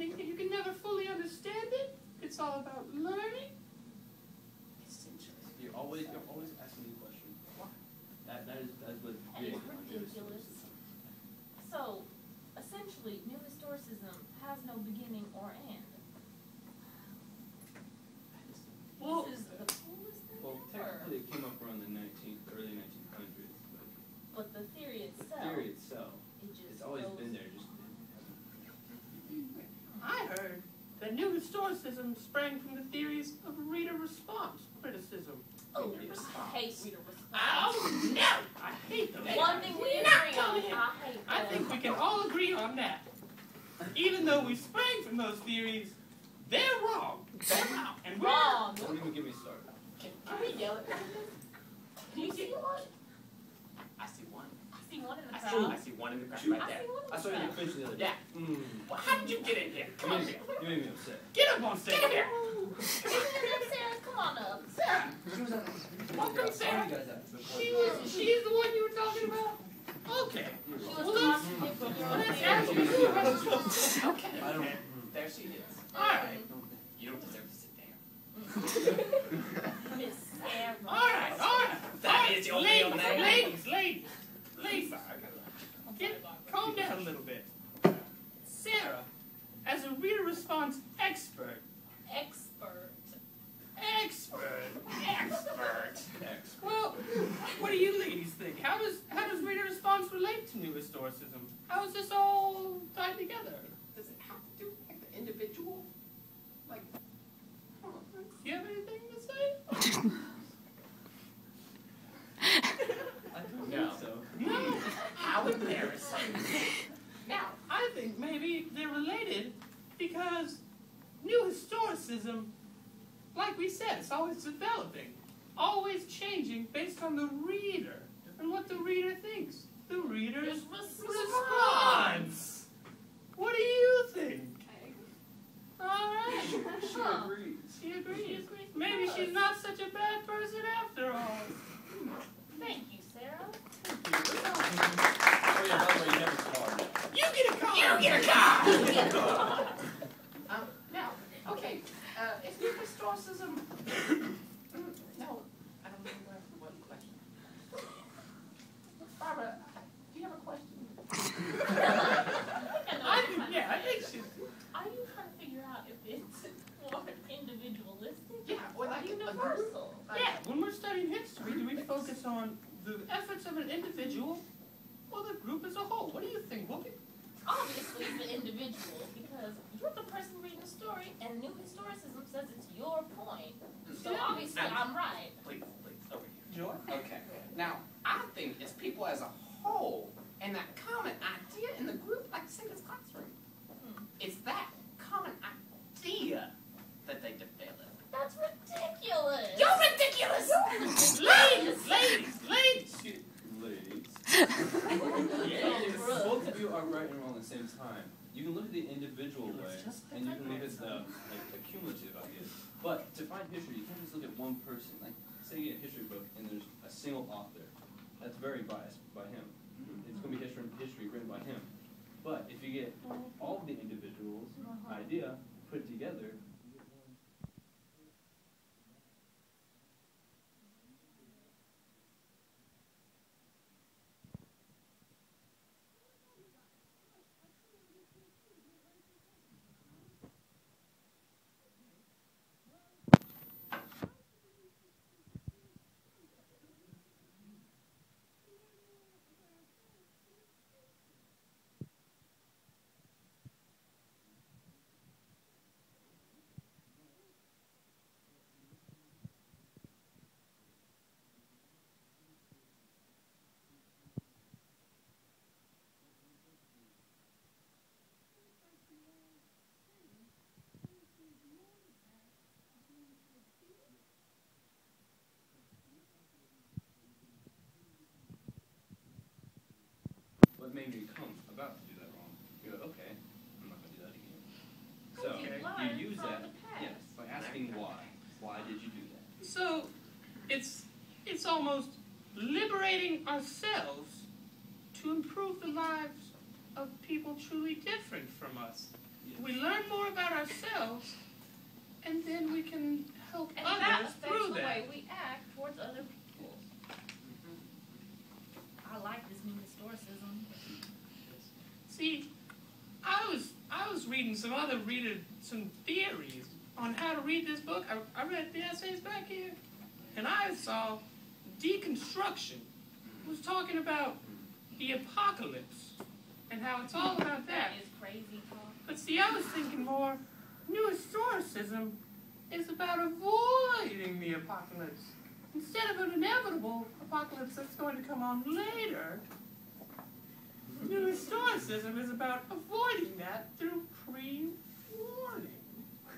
understanding, you can never fully understand it. It's all about learning. Essentially. You're always asking me questions. That's what it's ridiculous. So, essentially, New Historicism has no beginning or end. Well, This is the coolest thing Well, ever. technically it came up around the early 1900s. But the theory itself, it just it's always goes, been there, just I heard that New Historicism sprang from the theories of reader response criticism. oh, I hate reader response. Oh, no! I hate them. One thing we agree on, I hate I them. think we can all agree on that. Even though we sprang from those theories, they're wrong. They're wrong. And we're Wrong. don't even get me started. Can we yell at them? Do you see one? I see one. I see one in the I crowd. see one in the crowd I right there. see one in I the saw you crowd. finish the other day. Yeah. Well, how did you get in here? Come on here. You made me upset. Get up on stage. Get up here. Sarah, come on up. Sarah. Welcome, Sarah. You guys have She's the one you were talking about? Okay. She Well, was let's talking to ask your you questions. Okay. I don't. There she is. All right. You don't deserve to sit down. Miss Sarah. All right, all right. That is your real name. Ladies. Calm down a little bit. Sarah, as a reader response expert. Well, what do you ladies think? How does reader response relate to New Historicism? How is this all tied together? Does it have to do like the individual? Like, do you have anything to say? I don't No. think so. No. How embarrassing. Now, I think maybe they're related because New Historicism, like we said, it's always developing, always changing based on the reader and what the reader thinks. The reader's response. What do you think? All right. She agrees. She agrees. Maybe she's not such a bad person after all. Thank you, Sarah. Oh yeah, by the way, you never called. You get a car! You get a car! Now, okay, is New Historicism... no, I don't know what question. Barbara, do you have a question? I think she's... Are you trying to figure out if it's more individualistic Yeah, or or like universal? Yeah, when we're studying history, do we focus on the efforts of an individual or the group as a whole? What do you think, Whoopi? Obviously, it's the individual, because you're the person reading the story, and New Historicism says it's your point. So obviously, I'm right. Please, over here. Joy? Okay. Now, I think it's people as a whole and that common idea in the group, like say this classroom. It's that common idea that they develop. That's ridiculous. You're ridiculous! Ladies! Both of you are right and wrong at the same time. You can look at the individual way, and you can look at the cumulative ideas. But to find history, you can't just look at one person. Like, say you get a history book, and there's a single author. That's very biased by him. It's going to be history written by him. But if you get all of the individuals' idea put together, what made me come about to do that wrong? You go, okay, I'm not going to do that again. So you use that, yes, by asking why. Why did you do that? So, it's almost liberating ourselves to improve the lives of people truly different from us. we learn more about ourselves, and then we can help And that others affects through the that. way we act towards other people. I like this new historicism. See, I was reading some theories on how to read this book. I read the essays back here, and I saw deconstruction. It was talking about the apocalypse and how it's all about that. That is crazy talk. But see, I was thinking more, New Historicism is about avoiding the apocalypse. Instead of an inevitable apocalypse that's going to come on later, New Historicism is about avoiding that through pre-warning.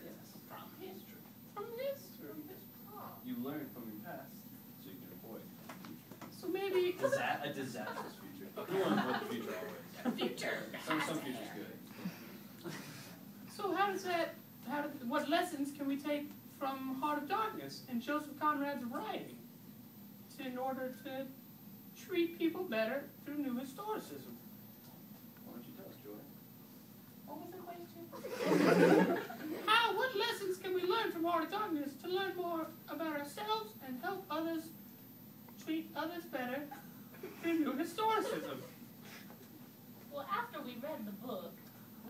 Yes. From history. From history. You learn from your past, so you can avoid the future. So maybe... A disastrous future. You want to avoid the future always. Future. Some future's good. So how does that... what lessons can we take from Heart of Darkness and Joseph Conrad's writing in order to treat people better through New Historicism? Why don't you tell us, Joy? What was the question? What lessons can we learn from Heart of Darkness to learn more about ourselves and help others treat others better through New Historicism? Well, after we read the book,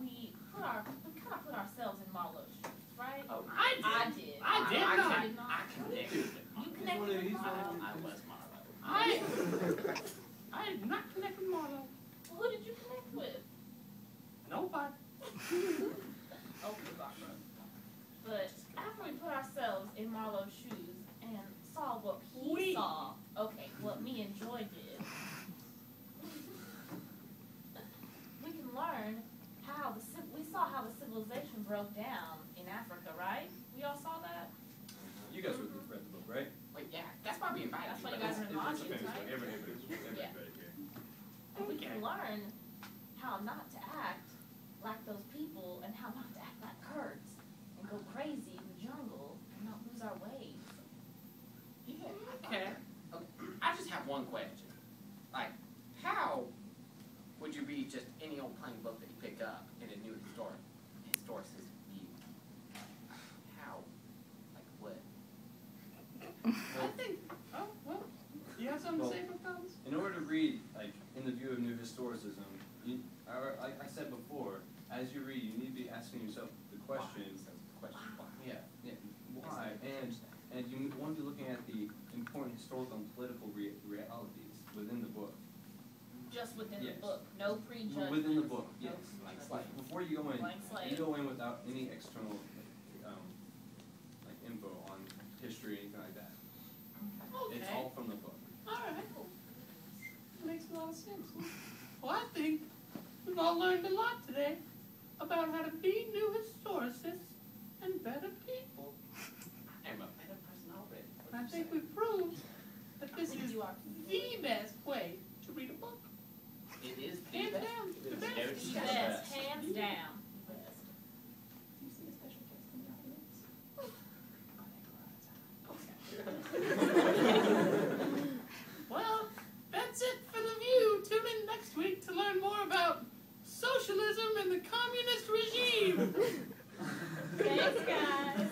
we kind of put ourselves in Marlowe's shoes, right? Oh, I did. I did. I did I not. connected with You connected with Marlowe. I was Marlowe. I did not connect with Marlowe. Who did you connect with? Nobody. Okay, Barbara. But after we put ourselves in Marlowe's shoes and saw what he saw, what me and Joy did, we can learn how we saw how the civilization broke down in Africa, right? We all saw that? You guys read the book, right? Wait, yeah, that's why we invited That's why you. you guys are in the It's a audience, famous right? book. Everybody's read it here. And we can learn how not to act like those people and how not to act like Kurds and go crazy in the jungle and not lose our ways. Yeah. Okay. I just have one question. Like, how would you read just any old plain book that you pick up in a new historicism view? How? Like what? I think... Oh, well, you have something to say for Thomas? In order to read, like, in the view of New Historicism, like I said before, as you read, you need to be asking yourself the question, Why? yeah, why? And you want to be looking at the important historical and political realities within the book. Just within Yes. the book, no prejudgment. Within the book, yes. No Like, before you go in, Blank slate. you go in without any external, like info on history, anything like that. Okay. It's all from the book. All right. Makes a lot of sense. Well, I think we've all learned a lot today about how to be new historicists and better people. I'm a better person already. And I think we've proved that this is You are. the best way to read a book. It is the Hands best. down, the best. The best, hands down. The best. Do you see a special guest in the audience? Well, that's it for The View. Tune in next week to learn more about socialism and the communist regime. Thanks, guys.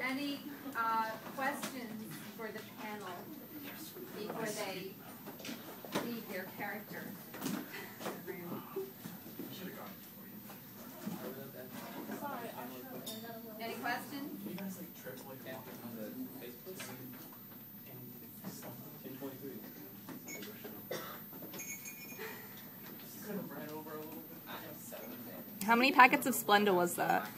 Any questions for the panel before they leave their character room? Sorry, I should have done that a little. Any questions? You guys like trip like that on the Facebook? 10:23. Just kind of ran over a little bit. I have 7 minutes. How many packets of Splenda was that?